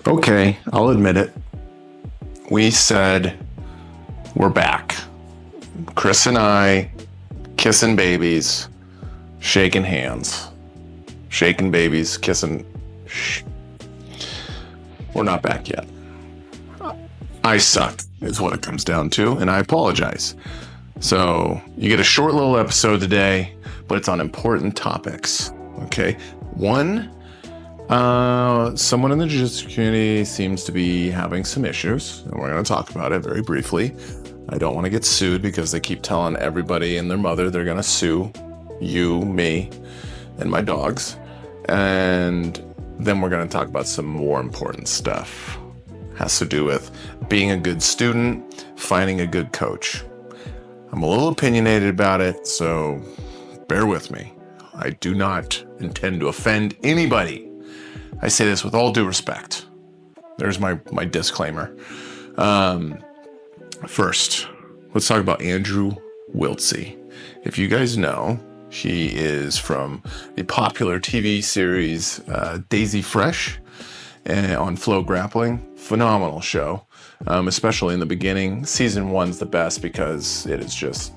Okay, I'll admit it. We said we're back. Chris and I kissing babies, shaking hands. Shaking babies, kissing. We're not back yet. I suck, is what it comes down to, and I apologize. So, you get a short little episode today, but it's on important topics. Okay? One, someone in the jiu-jitsu community seems to be having some issues, and we're going to talk about it very briefly. I don't want to get sued because they keep telling everybody and their mother they're going to sue you, me, and my dogs. And then we're going to talk about some more important stuff. Has to do with being a good student, finding a good coach. I'm a little opinionated about it, so bear with me. I do not intend to offend anybody. I say this with all due respect. There's my disclaimer. First, let's talk about Andrew Wiltse. If you guys know, he is from the popular TV series Daisey on Flow Grappling. Phenomenal show, especially in the beginning. Season 1's the best because it is just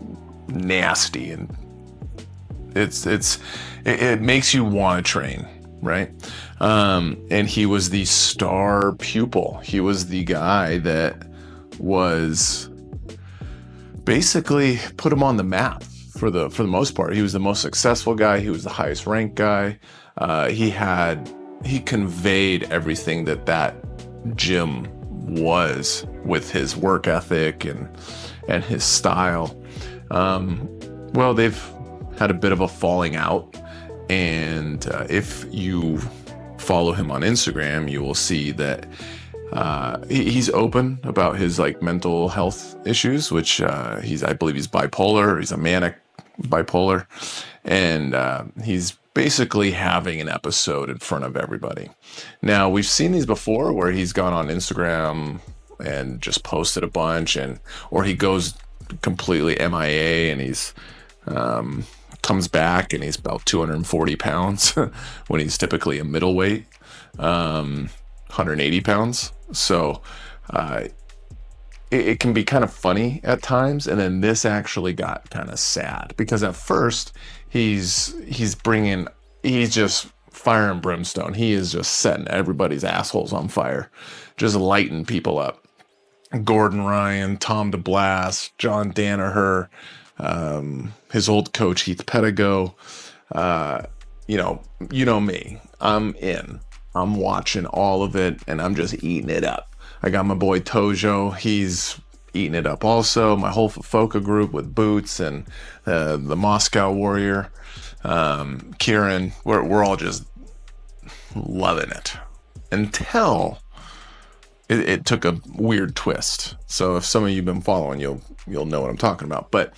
nasty and it makes you want to train, right? And he was the star pupil. He was the guy that was basically put him on the map for the most part. He was the most successful guy. He was the highest ranked guy. He conveyed everything that gym was with his work ethic and his style. Well, they've had a bit of a falling out, and if you follow him on Instagram, you will see that he's open about his mental health issues, which I believe he's bipolar. He's a manic bipolar, and he's basically having an episode in front of everybody. Now, we've seen these before where he's gone on Instagram and just posted a bunch, or he goes completely MIA and he's comes back and he's about 240 pounds when he's typically a middleweight, 180 pounds. So it can be kind of funny at times, and then this actually got kind of sad because at first he's just fire and brimstone. He is just setting everybody's assholes on fire, just lighting people up. Gordon Ryan, Tom DeBlass, John Danaher, his old coach Heath Pedigo. You know me. I'm in. I'm watching all of it, and I'm just eating it up. I got my boy Tojo. He's eating it up also. My whole fafoca group with Boots and the Moscow Warrior, Kieran. We're all just loving it until it took a weird twist. So if some of you've been following, you'll know what I'm talking about. But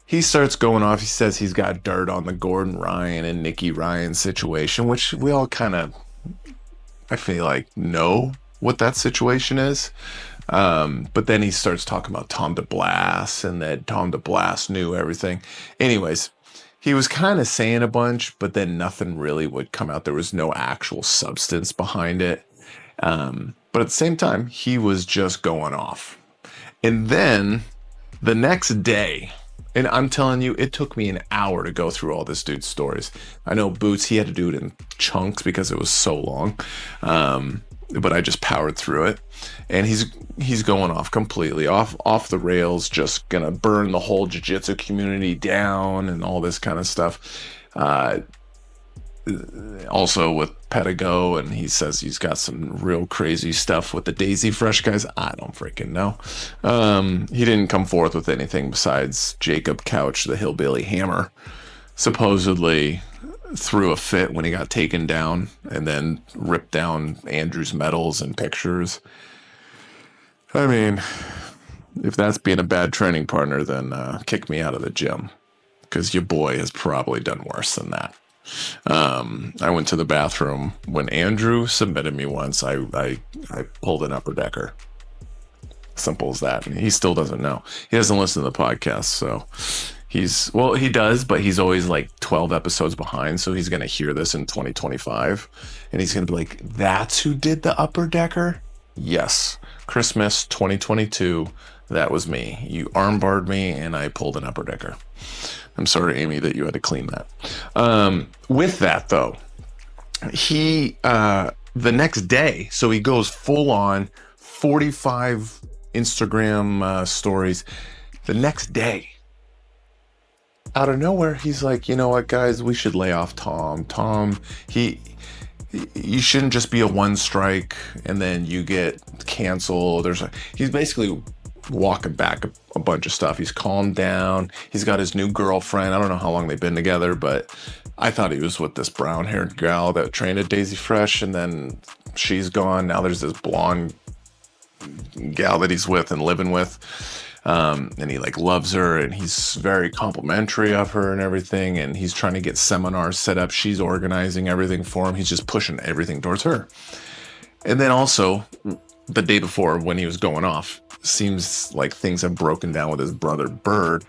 he starts going off. He says he's got dirt on the Gordon Ryan and Nikki Ryan situation, which we all kind of, I feel like, know what that situation is. But then he starts talking about Tom DeBlass and that Tom DeBlass knew everything. Anyways, he was kind of saying a bunch, but then nothing really would come out. There was no actual substance behind it. But at the same time, he was just going off. And then the next day, and I'm telling you, it took me an hour to go through all this dude's stories. I know Boots, he had to do it in chunks because it was so long. But I just powered through it. And he's going off completely, off the rails, just gonna burn the whole jiu-jitsu community down and all this kind of stuff. Also with Pedigo, and he says he's got some real crazy stuff with the Daisey guys. I don't freaking know. He didn't come forth with anything besides Jacob Couch, the hillbilly hammer, supposedly threw a fit when he got taken down and then ripped down Andrew's medals and pictures. I mean, if that's being a bad training partner, then kick me out of the gym, because your boy has probably done worse than that. I went to the bathroom when Andrew submitted me once. I pulled an upper decker. Simple as that. And he still doesn't know. He doesn't listen to the podcast, so He does, but he's always like 12 episodes behind. So he's going to hear this in 2025 and he's going to be like, that's who did the upper decker? Yes. Christmas 2022. That was me. You armbarred me and I pulled an upper decker. I'm sorry, Amy, that you had to clean that. With that though, the next day, so he goes full on 45 Instagram stories. The next day, out of nowhere, he's like, you know what, guys, we should lay off Tom. You shouldn't just be a one strike and then you get canceled. He's basically walking back a bunch of stuff. He's calmed down. He's got his new girlfriend. I don't know how long they've been together, but I thought he was with this brown-haired gal that trained at Daisey Fresh, and then she's gone. Now there's this blonde gal that he's with and living with. And he like loves her and he's very complimentary of her and everything. And he's trying to get seminars set up. She's organizing everything for him. He's just pushing everything towards her. And then also the day before when he was going off, seems like things have broken down with his brother Bird,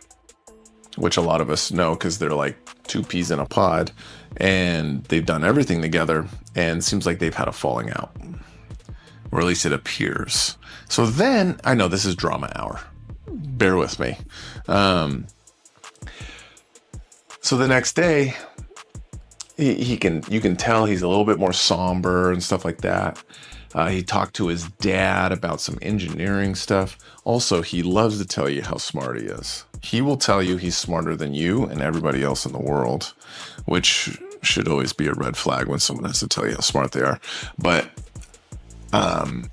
which a lot of us know because they're like two peas in a pod and they've done everything together and seems like they've had a falling out, or at least it appears. So then I know this is drama hour. Bear with me. So the next day, you can tell he's a little bit more somber and stuff like that. He talked to his dad about some engineering stuff. Also, he loves to tell you how smart he is. He will tell you he's smarter than you and everybody else in the world, which should always be a red flag when someone has to tell you how smart they are. But, and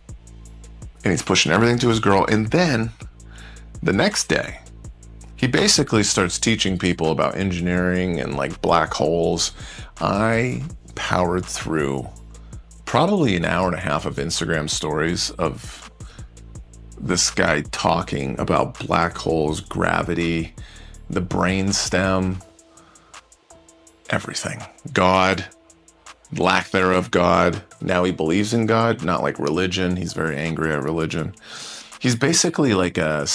he's pushing everything to his girl. And then the next day, he basically starts teaching people about engineering and like black holes. I powered through probably an hour and a half of Instagram stories of this guy talking about black holes, gravity, the brain stem, everything. God, lack thereof God. Now he believes in God, not like religion. He's very angry at religion. He's basically like a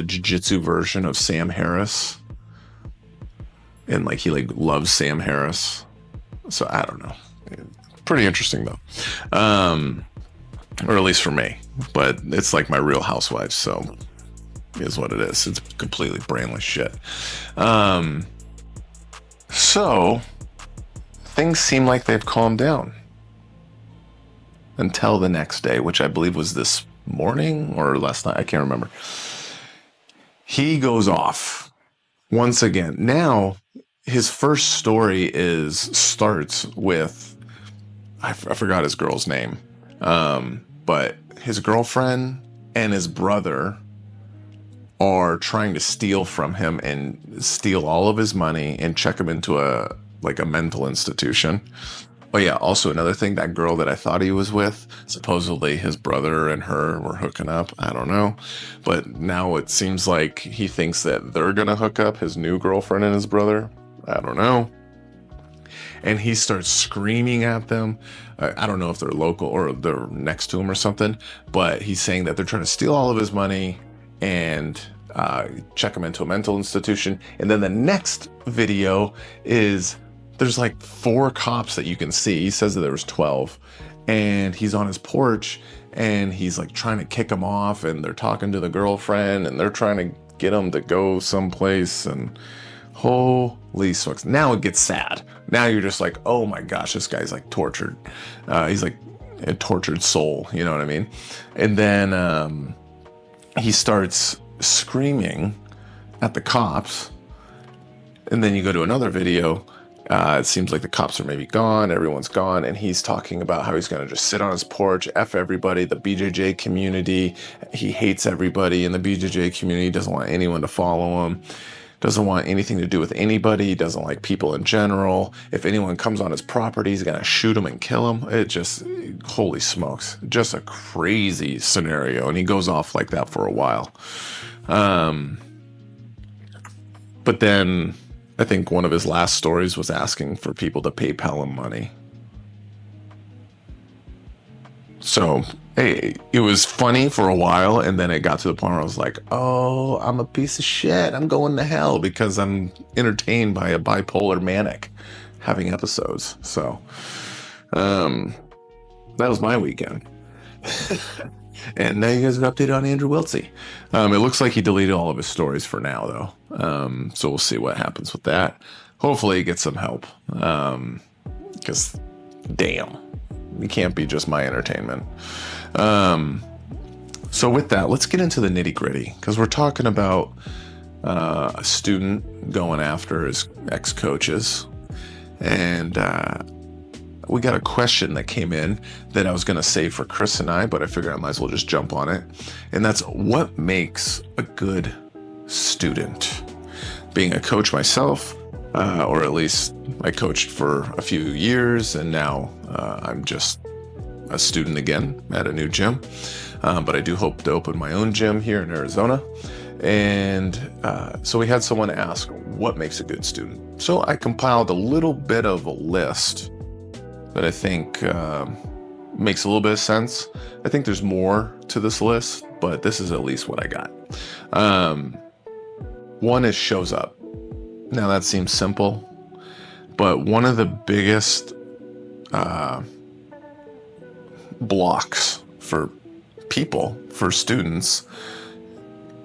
jiu-jitsu version of Sam Harris. And like he like loves Sam Harris. So I don't know. Pretty interesting though. Or at least for me. But it's like my Real Housewives, so it is what it is. It's completely brainless shit. So things seem like they've calmed down. Until the next day, which I believe was this morning or last night. I can't remember. He goes off once again. Now, his first story starts with, I forgot his girl's name, but his girlfriend and his brother are trying to steal from him and steal all of his money and check him into a mental institution. Oh yeah, also another thing, that girl that I thought he was with, supposedly his brother and her were hooking up. I don't know. But now it seems like he thinks that they're going to hook up, his new girlfriend and his brother. I don't know. And he starts screaming at them. I don't know if they're local or they're next to him or something, but he's saying that they're trying to steal all of his money and check him into a mental institution. And then the next video is, there's like 4 cops that you can see. He says that there was 12, and he's on his porch and he's like trying to kick him off, and they're talking to the girlfriend and they're trying to get him to go someplace, and holy smokes. Now it gets sad. Now you're just like, oh my gosh, this guy's like tortured. He's like a tortured soul. You know what I mean? And then he starts screaming at the cops. And then you go to another video. It seems like the cops are maybe gone. Everyone's gone. And he's talking about how he's going to just sit on his porch, F everybody, the BJJ community. He hates everybody in the BJJ community. Doesn't want anyone to follow him. Doesn't want anything to do with anybody. He doesn't like people in general. If anyone comes on his property, he's going to shoot him and kill him. It just, holy smokes. Just a crazy scenario. And he goes off like that for a while. But then I think one of his last stories was asking for people to PayPal him money. So, hey, it was funny for a while, and then it got to the point where I was like, oh, I'm a piece of shit. I'm going to hell because I'm entertained by a bipolar manic having episodes. So, um, that was my weekend. And now you guys are updated on Andrew Wiltse. It looks like he deleted all of his stories for now, though. So we'll see what happens with that. Hopefully he gets some help. Because, damn, it can't be just my entertainment. So with that, let's get into the nitty gritty. Because we're talking about a student going after his ex-coaches. And we got a question that came in that I was going to save for Chris and I, but I figured I might as well just jump on it. And that's, what makes a good student? Being a coach myself, or at least I coached for a few years, and now I'm just a student again at a new gym. But I do hope to open my own gym here in Arizona. And so we had someone ask, what makes a good student? So I compiled a little bit of a list that I think makes a little bit of sense. I think there's more to this list, but this is at least what I got. One is shows up. Now that seems simple, but one of the biggest blocks for people, for students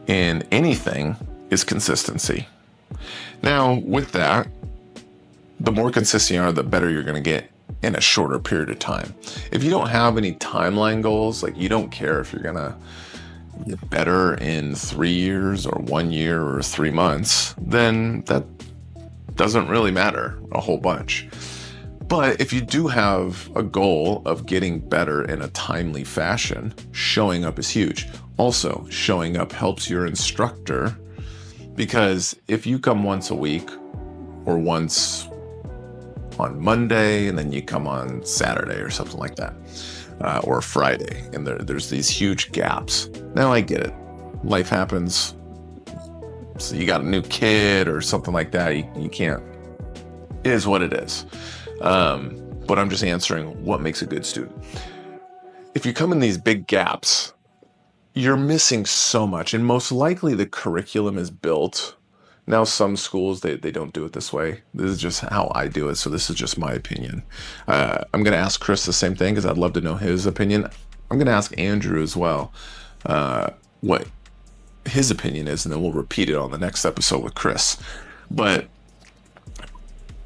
in anything, is consistency. Now with that, the more consistent you are, the better you're going to get in a shorter period of time. If you don't have any timeline goals, like you don't care if you're gonna get better in 3 years or 1 year or 3 months, then that doesn't really matter a whole bunch. But if you do have a goal of getting better in a timely fashion, showing up is huge. Also, showing up helps your instructor, because if you come once a week or once on Monday, and then you come on Saturday or something like that, or Friday, and there's these huge gaps. Now I get it. Life happens. So you got a new kid or something like that. You can't. It is what it is. But I'm just answering what makes a good student. If you come in these big gaps, you're missing so much, and most likely the curriculum is built. Now, some schools, they don't do it this way. This is just how I do it, so this is just my opinion. I'm going to ask Chris the same thing, because I'd love to know his opinion. I'm going to ask Andrew as well what his opinion is, and then we'll repeat it on the next episode with Chris. But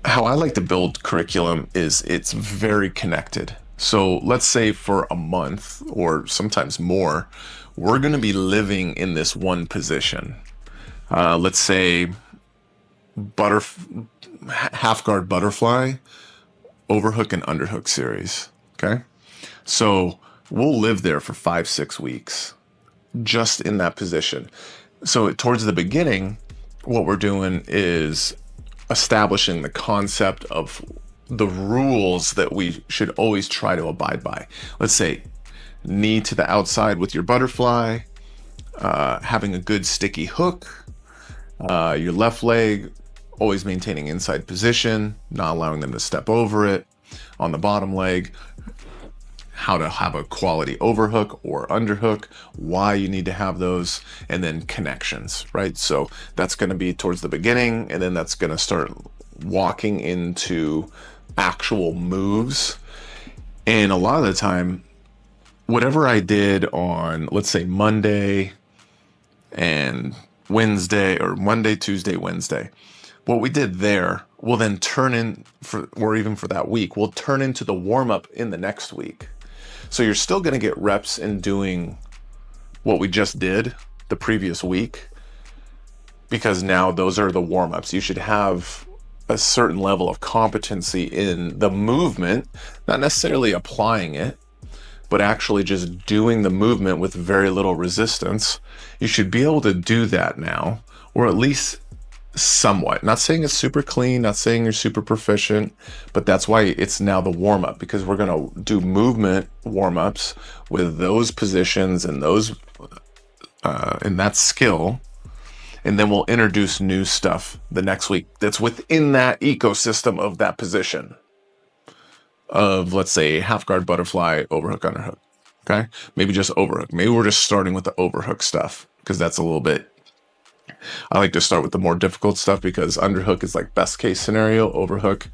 how I like to build curriculum is it's very connected. So let's say for a month, or sometimes more, we're going to be living in this one position. Let's say half guard butterfly, overhook and underhook series. Okay. So we'll live there for 5-6 weeks, just in that position. So towards the beginning, what we're doing is establishing the concept of the rules that we should always try to abide by. Let's say knee to the outside with your butterfly, having a good sticky hook, your left leg always maintaining inside position, not allowing them to step over it. On the bottom leg, how to have a quality overhook or underhook, why you need to have those, and then connections, right? So that's going to be towards the beginning, and then that's going to start walking into actual moves. And a lot of the time, whatever I did on, let's say, Monday and Wednesday, or Monday, Tuesday, Wednesday, what we did there will then turn in for, or even for that week, will turn into the warm-up in the next week. So you're still going to get reps in doing what we just did the previous week, because now those are the warm-ups. You should have a certain level of competency in the movement, not necessarily applying it, but actually just doing the movement with very little resistance. You should be able to do that now, or at least somewhat. Not saying it's super clean, not saying you're super proficient, but that's why it's now the warm-up, because we're going to do movement warm-ups with those positions and those and that skill, and then we'll introduce new stuff the next week that's within that ecosystem of that position of, let's say, half guard butterfly, overhook, underhook. Okay. Maybe just overhook. Maybe we're just starting with the overhook stuff because that's a little bit, I like to start with the more difficult stuff because underhook is like best case scenario. Overhook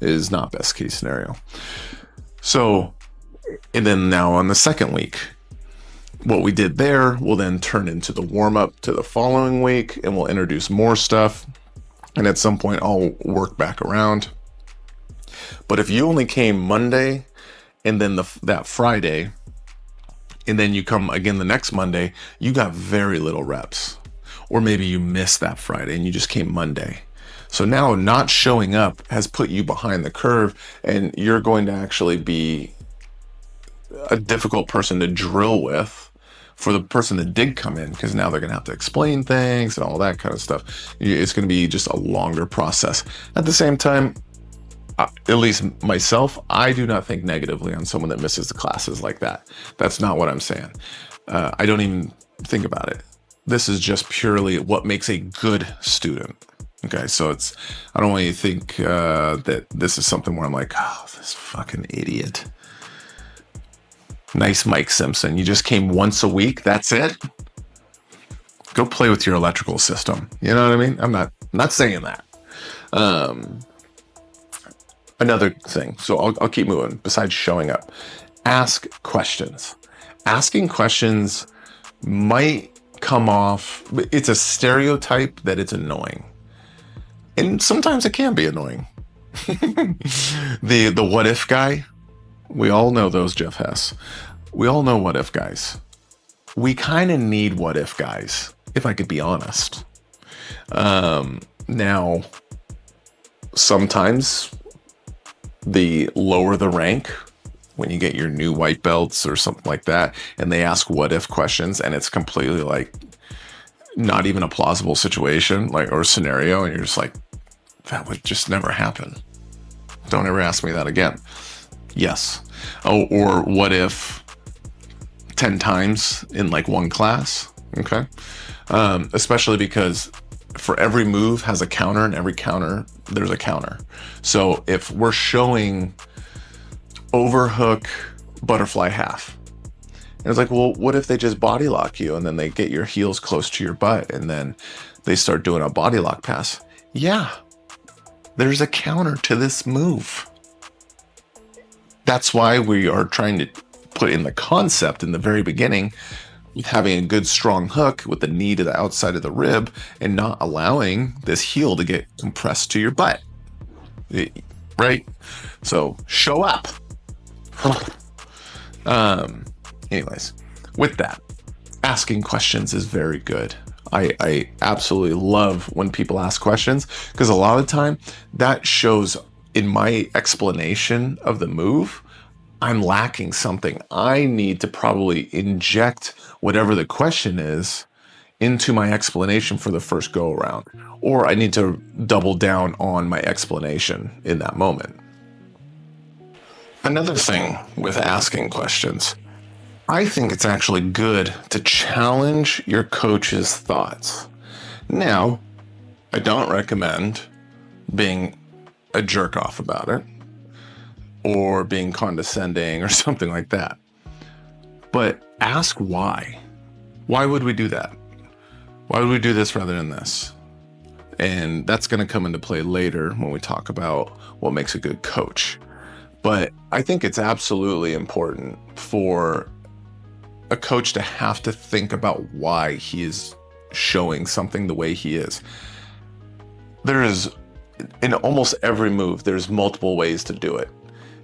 is not best case scenario. So, and then now on the second week, what we did there will then turn into the warm up to the following week, and we'll introduce more stuff. And at some point I'll work back around. But if you only came Monday and then that Friday, and then you come again the next Monday, you got very little reps. Or maybe you missed that Friday and you just came Monday. So now not showing up has put you behind the curve, and you're going to actually be a difficult person to drill with for the person that did come in, because now they're going to have to explain things and all that kind of stuff. It's going to be just a longer process. At the same time, at least myself, I do not think negatively on someone that misses the classes like that. That's not what I'm saying. I don't even think about it. This is just purely what makes a good student. Okay, so I don't want you to think that this is something where I'm like, oh, this fucking idiot. Nice, Mike Simpson. You just came once a week. That's it. Go play with your electrical system. You know what I mean? I'm not saying that. Another thing. So I'll keep moving. Besides showing up, ask questions. Asking questions might come off. It's a stereotype that it's annoying, and sometimes it can be annoying. The what if guy. We all know those, Jeff Hess. We all know what if guys. We kind of need what if guys, if I could be honest. Now, sometimes the lower the rank, when you get your new white belts or something like that, and they ask what if questions, and it's completely like not even a plausible situation, like, or scenario, and you're just like, that would just never happen. Don't ever ask me that again. Yes. Oh, or what if 10 times in like one class? Okay. Especially because for every move has a counter, and every counter, there's a counter. So if we're showing overhook butterfly half, and it's like, well, what if they just body lock you and then they get your heels close to your butt and then they start doing a body lock pass? Yeah. There's a counter to this move. That's why we are trying to put in the concept in the very beginning, with having a good strong hook with the knee to the outside of the rib and not allowing this heel to get compressed to your butt. Right? So show up. Anyways, with that, asking questions is very good. I absolutely love when people ask questions, because a lot of the time that shows in my explanation of the move, I'm lacking something. I need to probably inject whatever the question is into my explanation for the first go around, or I need to double down on my explanation in that moment. Another thing with asking questions, I think it's actually good to challenge your coach's thoughts. Now, I don't recommend being a jerk off about it or being condescending or something like that. But ask why. Why would we do that? Why would we do this rather than this? And that's going to come into play later when we talk about what makes a good coach. But I think it's absolutely important for a coach to have to think about why he is showing something the way he is. There is, in almost every move, there's multiple ways to do it.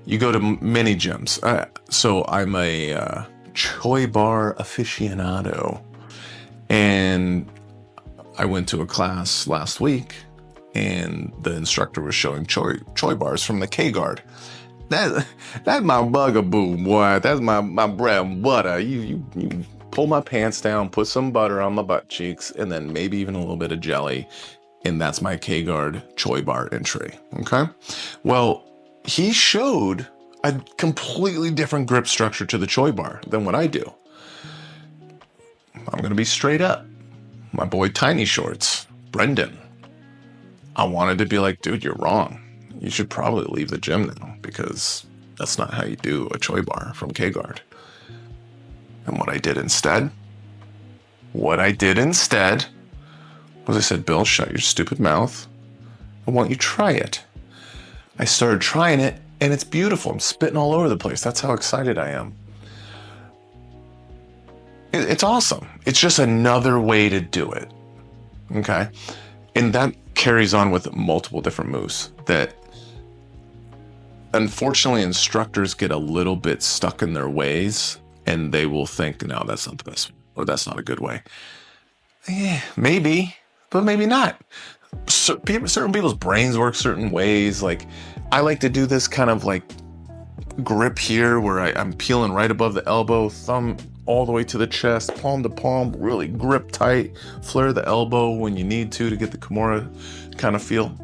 You go to many gyms. So I'm a Choi bar aficionado, and I went to a class last week, and the instructor was showing Choi bars from the K-guard. That's my bugaboo, boy. That's my bread and butter. You pull my pants down, put some butter on my butt cheeks, and then maybe even a little bit of jelly, and that's my K-guard Choi bar entry. Okay? Well, he showed a completely different grip structure to the Choi bar than what I do. I'm going to be straight up. My boy Tiny Shorts, Brendan, I wanted to be like, dude, you're wrong. You should probably leave the gym now, because that's not how you do a Choi bar from K-guard. And what I did instead was I said, Bill, shut your stupid mouth. I want you to try it. I started trying it, and it's beautiful. I'm spitting all over the place. That's how excited I am. It's awesome. It's just another way to do it. Okay? And that carries on with multiple different moves that unfortunately instructors get a little bit stuck in their ways, and they will think, no, that's not the best, or that's not a good way. Maybe, but maybe not. Certain people's brains work certain ways. Like, I like to do this kind of like grip here where I'm peeling right above the elbow, thumb all the way to the chest, palm to palm, really grip tight, flare the elbow when you need to get the Kimura kind of feel.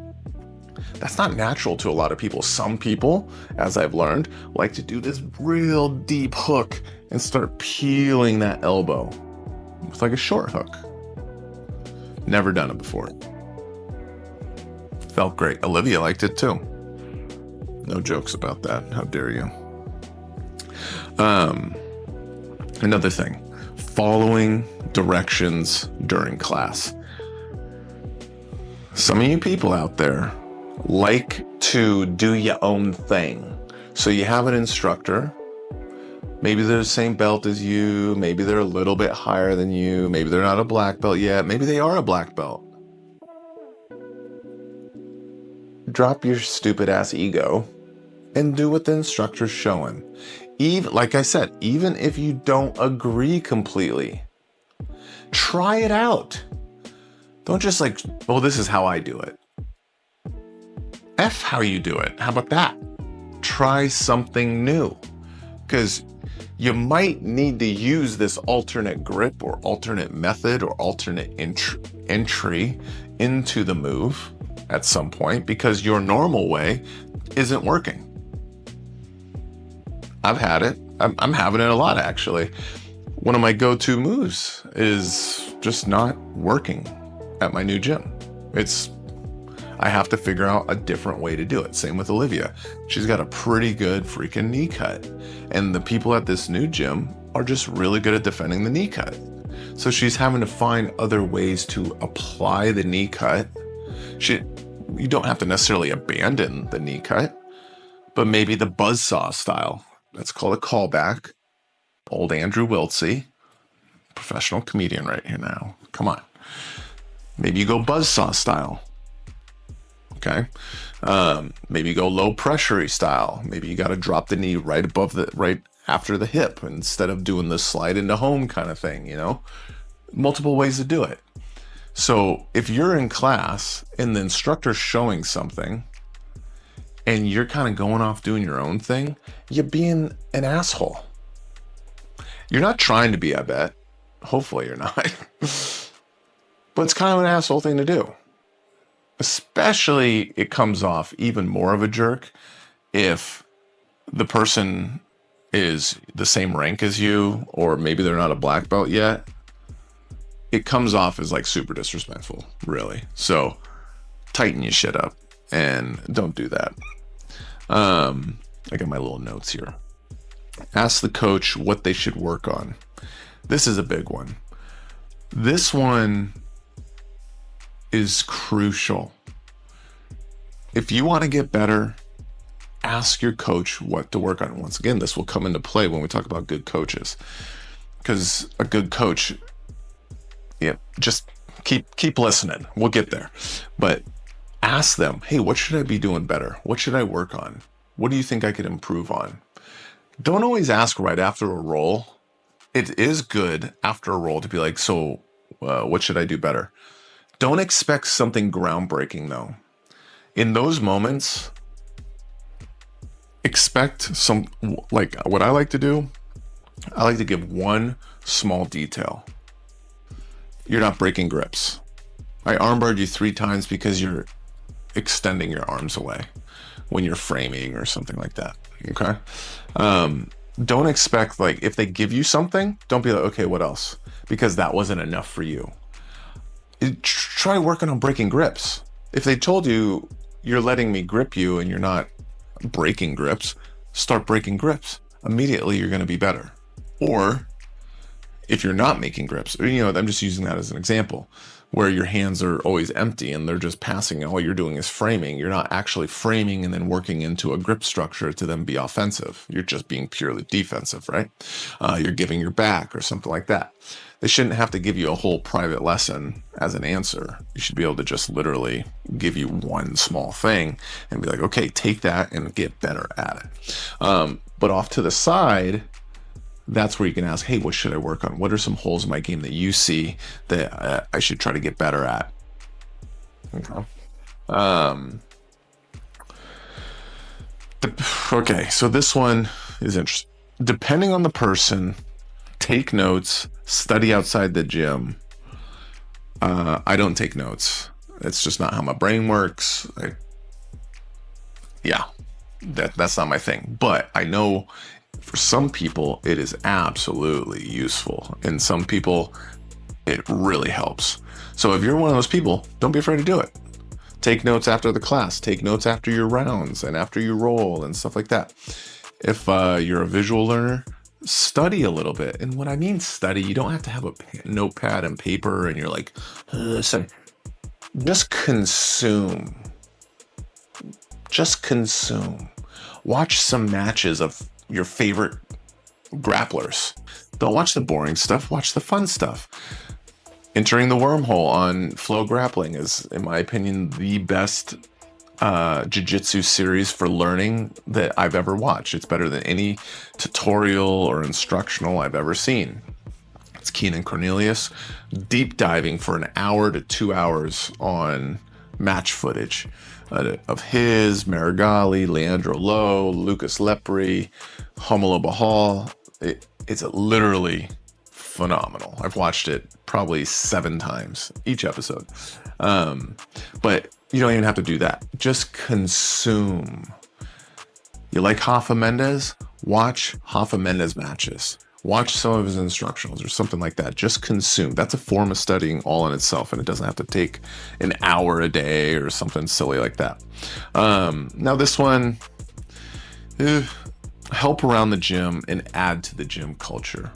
That's not natural to a lot of people. Some people, as I've learned, like to do this real deep hook and start peeling that elbow. It's like a short hook. Never done it before. Felt great. Olivia liked it too. No jokes about that. How dare you? Another thing, following directions during class. Some of you people out there like to do your own thing. So you have an instructor. Maybe they're the same belt as you. Maybe they're a little bit higher than you. Maybe they're not a black belt yet. Maybe they are a black belt. Drop your stupid ass ego and do what the instructor's showing. Even, like I said, even if you don't agree completely, try it out. Don't just like, oh, this is how I do it. F how you do it. How about that? Try something new. Because you might need to use this alternate grip or alternate method or alternate entry into the move at some point because your normal way isn't working. I've had it. I'm having it a lot, actually. One of my go-to moves is just not working at my new gym. I have to figure out a different way to do it. Same with Olivia. She's got a pretty good freaking knee cut. And the people at this new gym are just really good at defending the knee cut. So she's having to find other ways to apply the knee cut. You don't have to necessarily abandon the knee cut, but maybe the buzzsaw style. That's called a callback. Old Andrew Wiltse, professional comedian right here now. Come on. Maybe you go buzzsaw style. Okay. Maybe you go low pressure style. Maybe you got to drop the knee right after the hip instead of doing the slide into home kind of thing, multiple ways to do it. So if you're in class and the instructor's showing something and you're kind of going off doing your own thing, you're being an asshole. You're not trying to be, I bet. Hopefully you're not. But it's kind of an asshole thing to do. Especially it comes off even more of a jerk if the person is the same rank as you, or maybe they're not a black belt yet. It comes off as like super disrespectful, really. So tighten your shit up and don't do that. I got my little notes here. Ask the coach what they should work on. This is a big one. This one is crucial. If you want to get better, ask your coach what to work on. Once again, this will come into play when we talk about good coaches, because a good coach, just keep listening. We'll get there. But ask them, hey, what should I be doing better? What should I work on? What do you think I could improve on? Don't always ask right after a roll. It is good after a roll to be like, so what should I do better? Don't expect something groundbreaking, though. In those moments, expect some, like what I like to do, I like to give one small detail. You're not breaking grips. I armbarred you 3 times because you're extending your arms away when you're framing or something like that. Okay. Don't expect, like, if they give you something, don't be like, okay, what else? Because that wasn't enough for you. Try working on breaking grips. If they told you you're letting me grip you and you're not breaking grips, start breaking grips. Immediately you're going to be better. Or if you're not making grips, or, I'm just using that as an example, where your hands are always empty and they're just passing and all you're doing is framing. You're not actually framing and then working into a grip structure to then be offensive. You're just being purely defensive, right? You're giving your back or something like that. They shouldn't have to give you a whole private lesson as an answer. You should be able to just literally give you one small thing and be like, okay, take that and get better at it. But off to the side, that's where you can ask, hey, what should I work on? What are some holes in my game that you see that I should try to get better at? Okay, so this one is interesting. Depending on the person, take notes, study outside the gym. I don't take notes. It's just not how my brain works. That's not my thing. But I know for some people, it is absolutely useful. And some people, it really helps. So if you're one of those people, don't be afraid to do it. Take notes after the class. Take notes after your rounds and after you roll and stuff like that. If you're a visual learner, study a little bit. And when I mean study, you don't have to have a notepad and paper and you're like, listen, just consume. Just consume. Watch some matches of your favorite grapplers. Don't watch the boring stuff, watch the fun stuff. Entering the Wormhole on Flow Grappling is, in my opinion, the best jiu-jitsu series for learning that I've ever watched. It's better than any tutorial or instructional I've ever seen. It's Keenan Cornelius, deep diving for an hour to 2 hours on match footage of his, Marigali, Leandro Lowe, Lucas Lepri, Homolo Bahal. It's literally phenomenal. I've watched it probably 7 times each episode. But you don't even have to do that. Just consume. You like Rafa Mendes? Watch Rafa Mendes matches. Watch some of his instructionals or something like that. Just consume. That's a form of studying all in itself, and it doesn't have to take an hour a day or something silly like that. Now this one, help around the gym and add to the gym culture.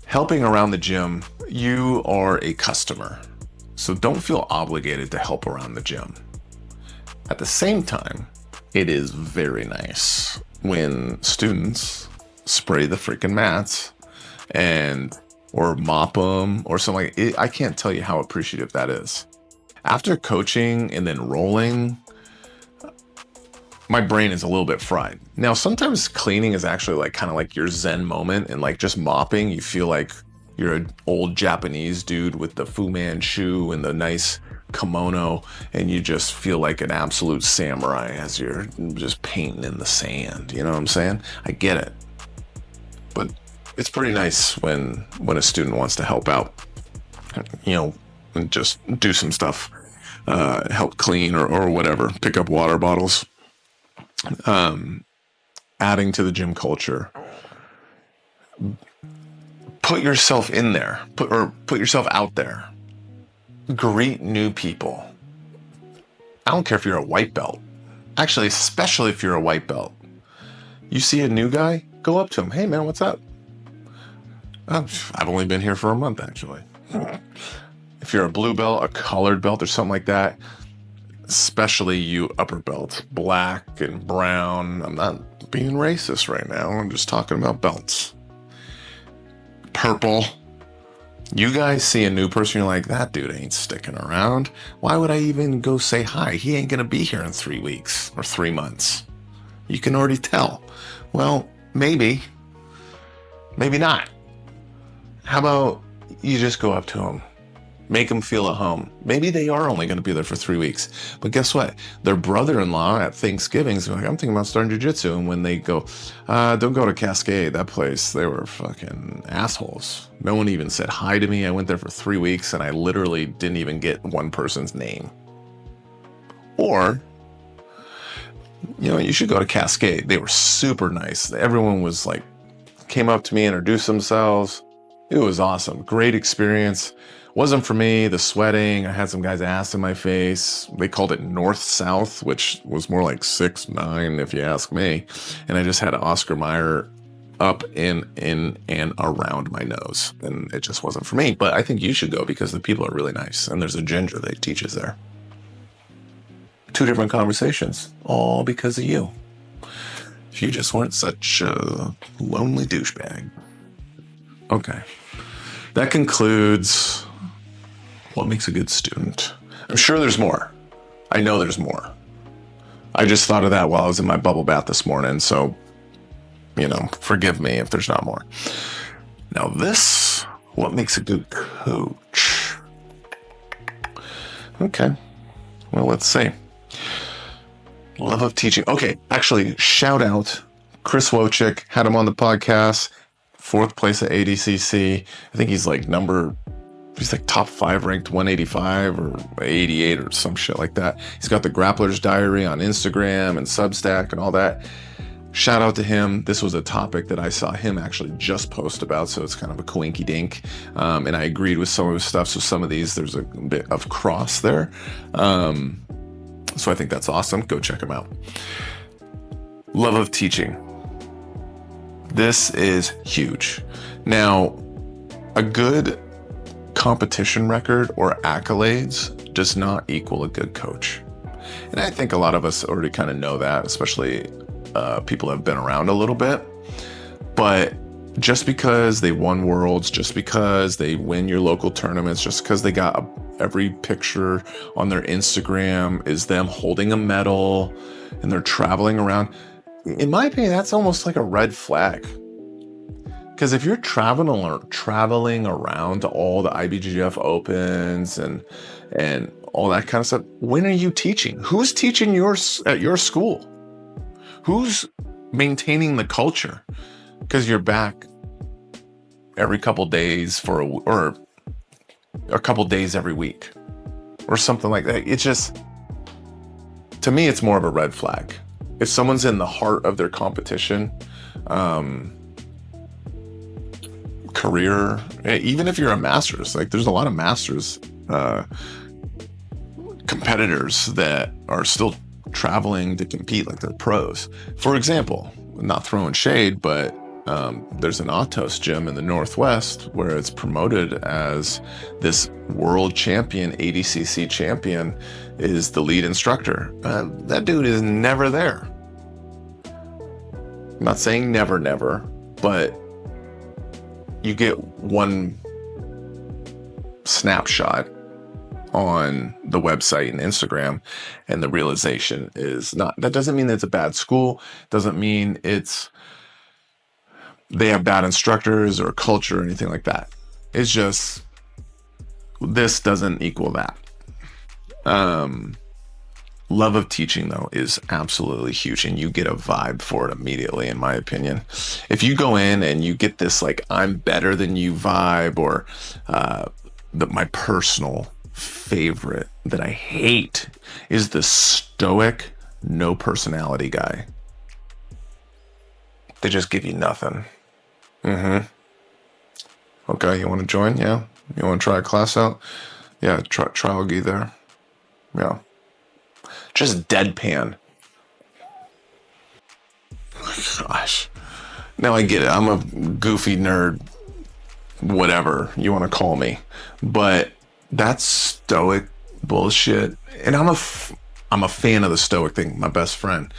Helping around the gym, you are a customer, so don't feel obligated to help around the gym. At the same time, it is very nice when students spray the freaking mats or mop them or something like it. I can't tell you how appreciative that is. After coaching and then rolling, my brain is a little bit fried. Now, sometimes cleaning is actually like kind of like your zen moment, and like just mopping, you feel like you're an old Japanese dude with the Fu Manchu and the nice kimono, and you just feel like an absolute samurai as you're just painting in the sand. You know what I'm saying? I get it. But it's pretty nice when a student wants to help out, and just do some stuff, help clean or whatever, pick up water bottles. Adding to the gym culture. Put yourself in there. Put yourself out there. Greet new people. I don't care if you're a white belt. Actually, especially if you're a white belt. You see a new guy, go up to him. Hey man, what's up? I've only been here for a month, actually. If you're a blue belt, a colored belt, or something like that, especially you upper belts, black and brown. I'm not being racist right now. I'm just talking about belts. Purple. You guys see a new person, you're like, that dude ain't sticking around. Why would I even go say hi? He ain't gonna be here in 3 weeks or 3 months. You can already tell. Well, maybe not. How about you just go up to him, make them feel at home. Maybe they are only going to be there for 3 weeks, but guess what? Their brother-in-law at Thanksgiving's like, I'm thinking about starting jiu-jitsu. And when they go, don't go to Cascade, that place, they were fucking assholes. No one even said hi to me. I went there for 3 weeks and I literally didn't even get one person's name. Or, you should go to Cascade. They were super nice. Everyone was like, came up to me, introduced themselves. It was awesome. Great experience. Wasn't for me, the sweating. I had some guys' ass in my face. They called it north-south, which was more like 6'9", if you ask me. And I just had Oscar Mayer up in and around my nose, and it just wasn't for me. But I think you should go because the people are really nice, and there's a ginger that teaches there. 2 different conversations, all because of you. If you just weren't such a lonely douchebag. Okay. That concludes what makes a good student. I'm sure there's more. I know there's more. I just thought of that while I was in my bubble bath this morning, so, forgive me if there's not more. Now this, what makes a good coach? Okay. Well, let's see. Love of teaching. Okay, actually, shout out Chris Wojcik, had him on the podcast, 4th place at ADCC. I think he's like top 5 ranked 185 or 88 or some shit like that. He's got the Grappler's Diary on Instagram and Substack and all that. Shout out to him. This was a topic that I saw him actually just post about, so it's kind of a coinky dink. And I agreed with some of his stuff. So some of these, there's a bit of cross there. So I think that's awesome. Go check him out. Love of teaching. This is huge. Now, a good competition record or accolades does not equal a good coach. And I think a lot of us already kind of know that, especially people have been around a little bit. But just because they won worlds, just because they win your local tournaments, just because they got every picture on their Instagram is them holding a medal and they're traveling around, in my opinion, that's almost like a red flag. Because if you're traveling around to all the IBJJF Opens and all that kind of stuff, when are you teaching? Who's teaching at your school? Who's maintaining the culture? Because you're back every couple days or a couple days every week or something like that. It's just, to me, it's more of a red flag. If someone's in the heart of their competition, career, even if you're a master's, like there's a lot of master's competitors that are still traveling to compete like they're pros. For example, not throwing shade, but there's an Autos gym in the Northwest where it's promoted as this world champion, ADCC champion is the lead instructor. That dude is never there. I'm not saying never, but you get one snapshot on the website and Instagram, and the realization is not, that doesn't mean that it's a bad school, doesn't mean they have bad instructors or culture or anything like that. It's just, this doesn't equal that. Love of teaching, though, is absolutely huge, and you get a vibe for it immediately, in my opinion. If you go in and you get this, like, I'm better than you vibe, or my personal favorite that I hate is the stoic, no personality guy. They just give you nothing. Okay, you want to join? Yeah. You want to try a class out? Yeah, trial gi there. Yeah. Just deadpan. Gosh. Now I get it. I'm a goofy nerd, whatever you want to call me. But that's stoic bullshit. And I'm a fan of the stoic thing. My best friend,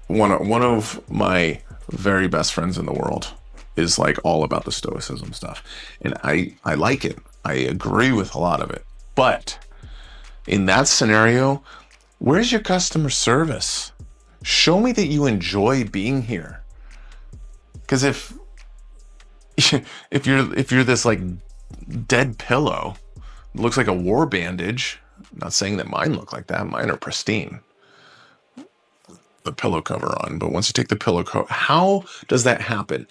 one of my very best friends in the world is like all about the stoicism stuff. And I like it. I agree with a lot of it. But in that scenario, where's your customer service? Show me that you enjoy being here. Because if you're this like dead pillow, looks like a war bandage. I'm not saying that mine look like that. Mine are pristine. The pillow cover on, but once you take the pillow cover, how does that happen?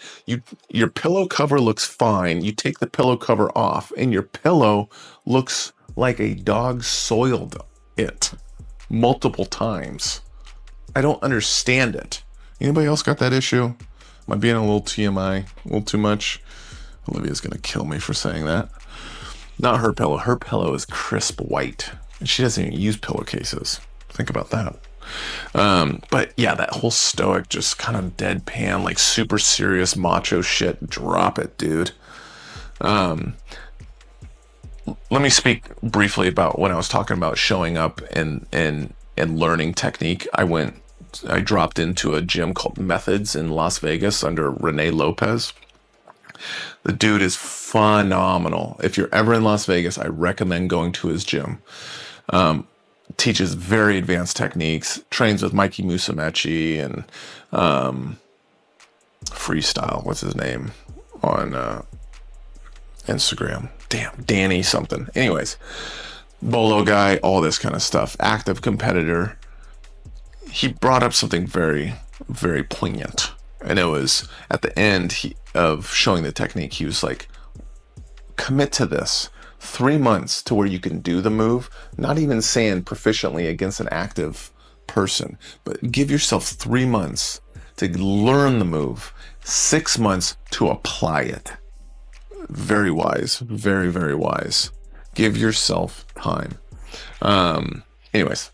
Your pillow cover looks fine. You take the pillow cover off, and your pillow looks like a dog soiled it multiple times. I don't understand it. Anybody else got that issue? Am I being a little TMI, a little too much? Olivia's gonna kill me for saying that. Not her pillow. Her pillow is crisp white, and she doesn't even use pillowcases. Think about that. But yeah, that whole stoic, just kind of deadpan, like super serious macho shit. Drop it, dude. Let me speak briefly about when I was talking about showing up and learning technique. I dropped into a gym called Methods in Las Vegas under Rene Lopez. The dude is phenomenal. If you're ever in Las Vegas, I recommend going to his gym. Teaches very advanced techniques, trains with Mikey Musumeci and Freestyle, what's his name on Instagram? Damn, Danny something. Anyways, Bolo guy, all this kind of stuff. Active competitor. He brought up something very, very poignant. And it was at the end of showing the technique, he was like, commit to this. 3 months to where you can do the move, not even saying proficiently against an active person, but give yourself 3 months to learn the move, 6 months to apply it. Very wise, very, very wise. Give yourself time. Anyways,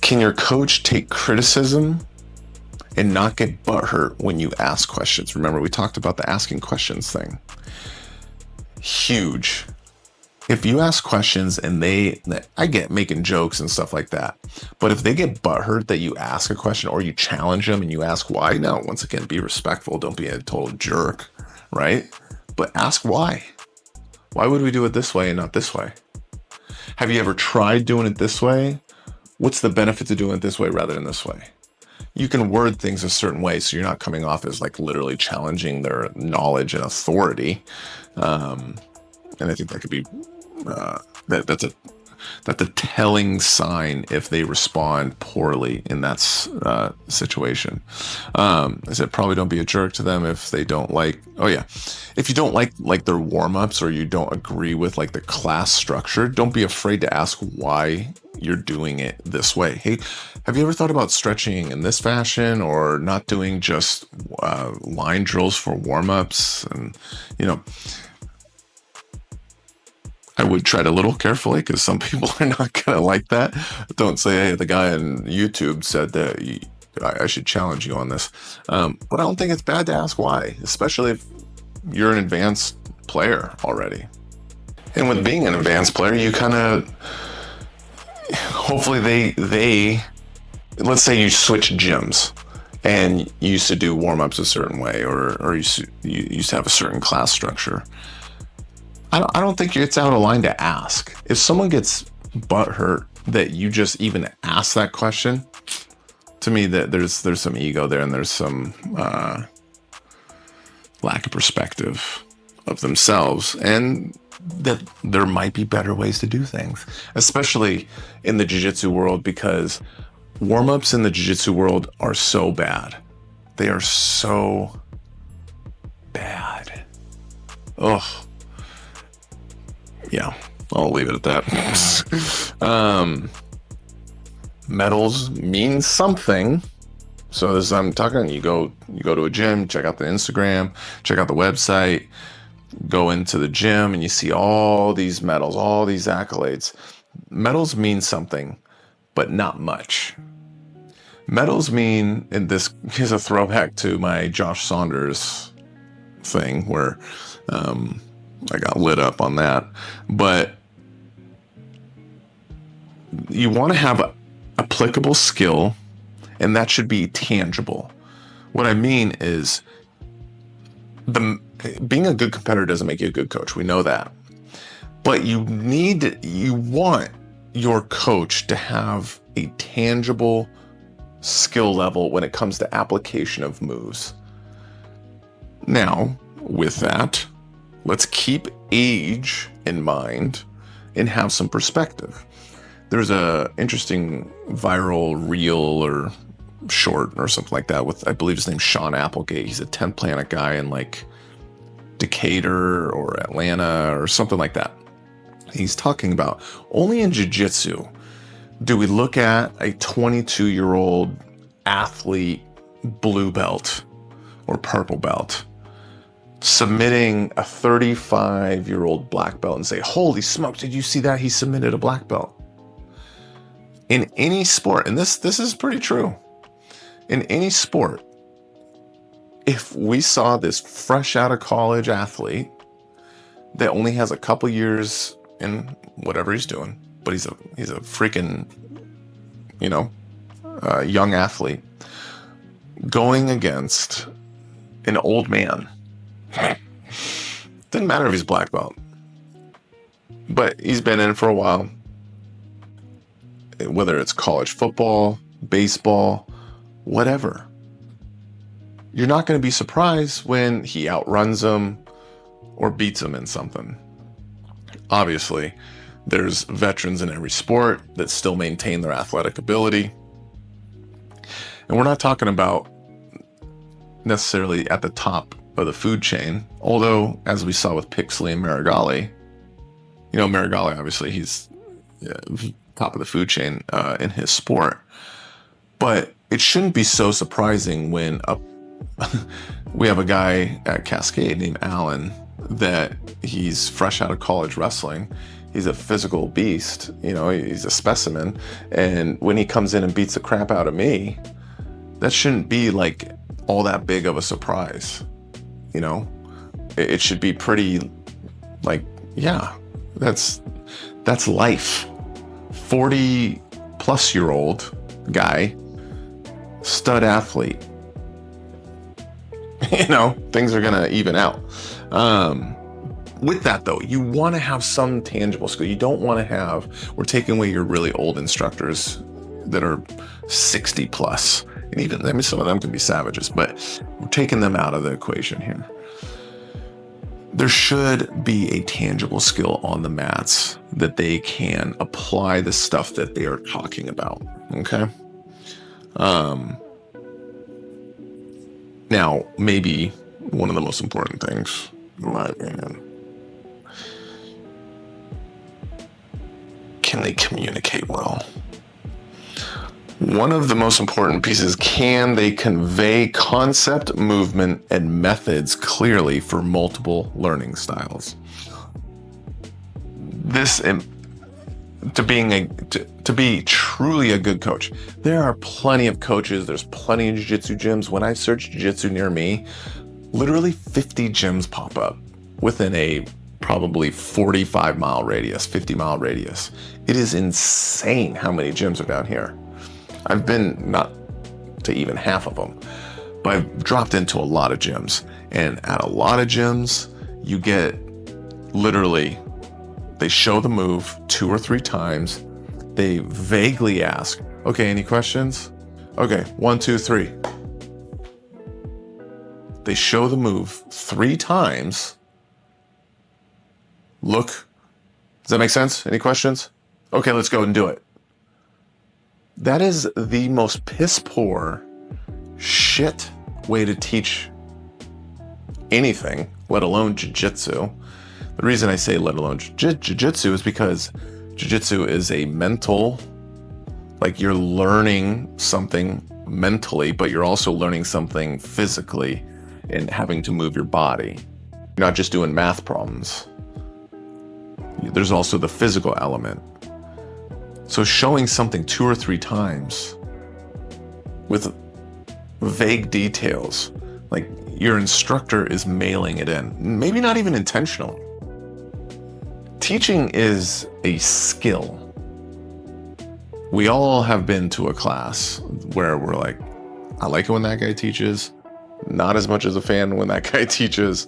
can your coach take criticism and not get butthurt when you ask questions? Remember, we talked about the asking questions thing. Huge. If you ask questions and I get making jokes and stuff like that, but if they get butthurt that you ask a question or you challenge them and you ask why, now once again, be respectful. Don't be a total jerk, right? But ask why. Why would we do it this way and not this way? Have you ever tried doing it this way? What's the benefit to doing it this way rather than this way? You can word things a certain way so you're not coming off as like literally challenging their knowledge and authority. And I think that could be that's a telling sign if they respond poorly in that situation. I said probably don't be a jerk to them if they don't like. Oh yeah, if you don't like their warm-ups or you don't agree with like the class structure, don't be afraid to ask why you're doing it this way. Hey, have you ever thought about stretching in this fashion or not doing just line drills for warm-ups? And I would tread a little carefully because some people are not going to like that. Don't say, hey, the guy on YouTube said that I should challenge you on this. But I don't think it's bad to ask why, especially if you're an advanced player already. And with being an advanced player, you kind of, hopefully they, let's say you switch gyms and you used to do warm-ups a certain way or you used to have a certain class structure. I don't think it's out of line to ask. If someone gets butthurt that you just even ask that question, to me that there's some ego there and there's some lack of perspective of themselves, and that there might be better ways to do things, especially in the jiu-jitsu world, because warm-ups in the jiu-jitsu world are so bad. They are so bad. Ugh. Yeah, I'll leave it at that. Medals mean something. So as I'm talking, you go to a gym, check out the Instagram, check out the website, go into the gym, and you see all these medals, all these accolades. Medals mean something, but not much. Medals mean, and this is a throwback to my Josh Saunders thing where I got lit up on that, but you want to have an applicable skill, and that should be tangible. What I mean is, being a good competitor doesn't make you a good coach. We know that, but you want your coach to have a tangible skill level when it comes to application of moves. Now, with that, let's keep age in mind and have some perspective. There's a interesting viral reel or short or something like that with, I believe his name's Sean Applegate. He's a 10th Planet guy in like Decatur or Atlanta or something like that. He's talking about only in jiu-jitsu do we look at a 22-year-old athlete blue belt or purple belt submitting a 35-year-old black belt and say, holy smokes, did you see that? He submitted a black belt. In any sport, and this is pretty true, in any sport, if we saw this fresh out of college athlete that only has a couple years in whatever he's doing, but he's a freaking, young athlete going against an old man, doesn't matter if he's black belt, but he's been in for a while, whether it's college football, baseball, whatever. You're not going to be surprised when he outruns them or beats them in something. Obviously, there's veterans in every sport that still maintain their athletic ability. And we're not talking about necessarily at the top of the food chain, although, as we saw with Pixley and Marigali, Marigali, obviously, he's top of the food chain in his sport. But it shouldn't be so surprising when we have a guy at Cascade named Alan that he's fresh out of college wrestling. He's a physical beast, he's a specimen. And when he comes in and beats the crap out of me, that shouldn't be like all that big of a surprise. It should be pretty like, yeah, that's life. 40-plus-year-old guy, stud athlete. Things are gonna even out. With that though, you want to have some tangible skill. You don't want to have, we're taking away your really old instructors that are 60 plus. And even, some of them can be savages, but we're taking them out of the equation here. There should be a tangible skill on the mats that they can apply the stuff that they are talking about. Okay. Now, maybe one of the most important things, in my opinion, can they communicate well? One of the most important pieces, can they convey concept, movement, and methods clearly for multiple learning styles? This, to be truly a good coach, there are plenty of coaches, there's plenty of jiu-jitsu gyms. When I search jiu-jitsu near me, literally 50 gyms pop up within a probably 45-mile radius, 50-mile radius. It is insane how many gyms are down here. I've been not to even half of them, but I've dropped into a lot of gyms. And at a lot of gyms, you get literally, they show the move 2 or 3 times. They vaguely ask, okay, any questions? Okay, 1, 2, 3. They show the move 3 times. Look, does that make sense? Any questions? Okay, let's go and do it. That is the most piss poor shit way to teach anything, let alone jiu-jitsu. The reason I say let alone jiu-jitsu is because jiu-jitsu is a mental, like you're learning something mentally, but you're also learning something physically and having to move your body. You're not just doing math problems. There's also the physical element. So showing something 2 or 3 times with vague details, like your instructor is mailing it in, maybe not even intentionally. Teaching is a skill. We all have been to a class where we're like, I like it when that guy teaches, not as much as a fan when that guy teaches,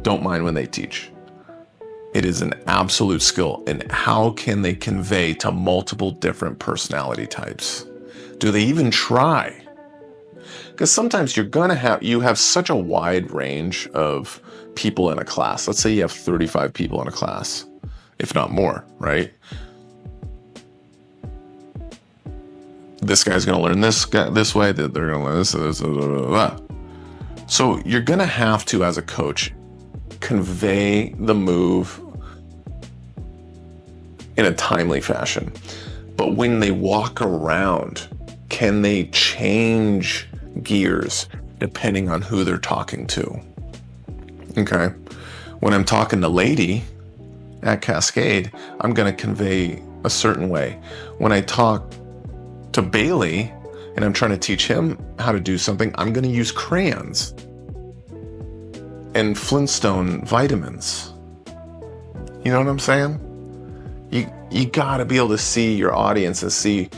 don't mind when they teach. It is an absolute skill. And how can they convey to multiple different personality types? Do they even try? Because sometimes you have such a wide range of people in a class. Let's say you have 35 people in a class, if not more, right? This guy's going to learn this way, they're going to learn this. So you're going to have to, as a coach, convey the move in a timely fashion. But when they walk around, can they change gears depending on who they're talking to? Okay. When I'm talking to Lady at Cascade, I'm going to convey a certain way. When I talk to Bailey and I'm trying to teach him how to do something, I'm going to use crayons and Flintstone vitamins. You know what I'm saying? You got to be able to see your audience and see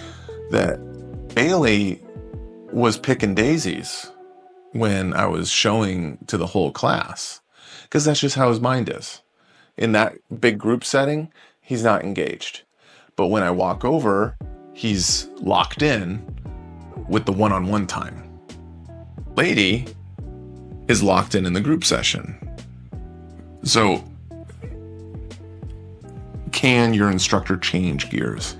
that Bailey was picking daisies when I was showing to the whole class, because that's just how his mind is. In that big group setting, he's not engaged. But when I walk over, he's locked in with the one-on-one time. Lady is locked in the group session. So can your instructor change gears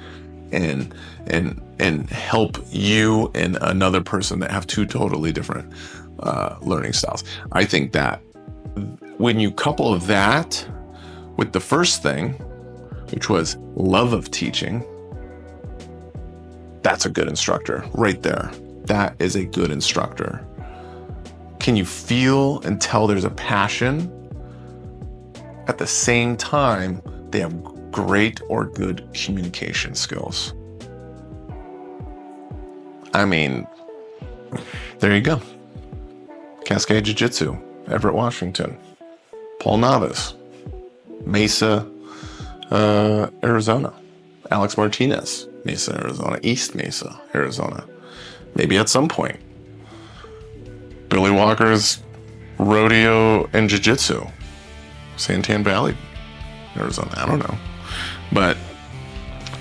and help you and another person that have two totally different learning styles? I think that when you couple that with the first thing, which was love of teaching, that's a good instructor right there. That is a good instructor. Can you feel and tell there's a passion? At the same time, they have great or good communication skills. I mean, there you go. Cascade Jiu-Jitsu, Everett, Washington. Paul Navis, Mesa, Arizona. Alex Martinez, Mesa, Arizona. East Mesa, Arizona. Maybe at some point. Billy Walker's Rodeo and Jiu-Jitsu, Santan Valley, Arizona. I don't know. But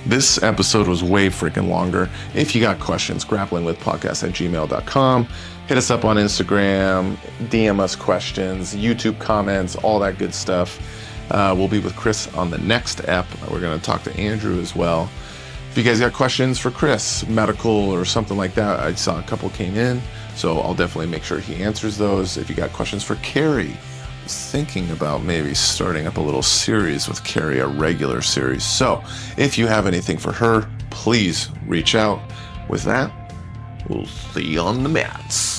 this episode was way freaking longer. If you got questions, grapplingwithpodcast@gmail.com. Hit us up on Instagram, DM us questions, YouTube comments, all that good stuff. We'll be with Chris on the next ep. We're going to talk to Andrew as well. If you guys got questions for Chris, medical or something like that, I saw a couple came in, so I'll definitely make sure he answers those. If you got questions for Carrie, I was thinking about maybe starting up a little series with Carrie, a regular series. So if you have anything for her, please reach out. With that, we'll see you on the mats.